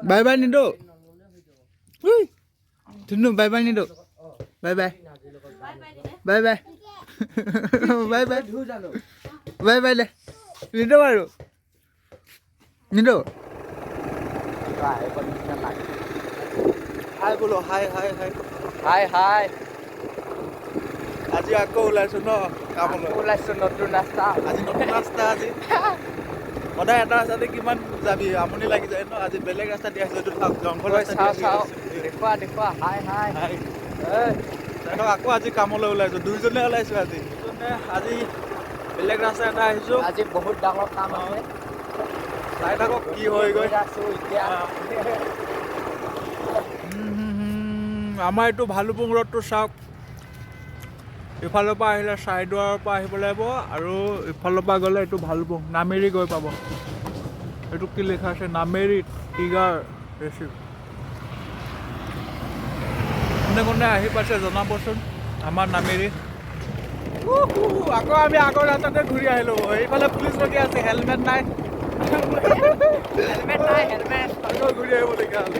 Bye bye Nido. Ui. Thinu bye bye Nido. Bye bye. Bye bye. Bye bye. Bye bye le. Nido baru. Nido. Hi bolo hi hi hi. Hi hi. আজি আকৌ ওলাইছো ন কামলৈ ওলাইছো নতুন ৰাস্তা আজি নতুন ৰাস্তা আজি সদায় এটা ৰাস্তাতে কিমান যাবি আমনি লাগি যায় ন আজি বেলেগ ৰাস্তা দি আহিছো এইটো জংঘল ৰাস্তা চাও দেখুৱা হাই হাই দেখক আকৌ আজি কামলৈ ওলাইছো দুইজনে ওলাইছো আজি দুজনে আজি বেলেগ ৰাস্তা এটা আহিছো আজি বহুত ডাঙৰ কাম আছে চাই থাকক কি হৈ গৈ আছো এতিয়া আমাৰ এইটো ভালুপুং ৰোডটো চাওক ইফালৰ পৰা আহিলে চাইডৰ পৰা আহিব লাগিব আৰু ইফালৰ পৰা গ'লে এইটো ভালুপুং নামেৰি গৈ পাব এইটো কি লিখা আছে নামেৰি টিগাৰ ৰেচিপ কোনে কোনে আহি পাইছে জনাবচোন আমাৰ নামেৰি আকৌ আমি আগৰ ৰাস্তাতে ঘূৰি আহিলো এইফালে পুলিচ ৰখি আছে হেলমেট নাই হেলমেট আকৌ ঘূৰি আহিবলগীয়া হ'ল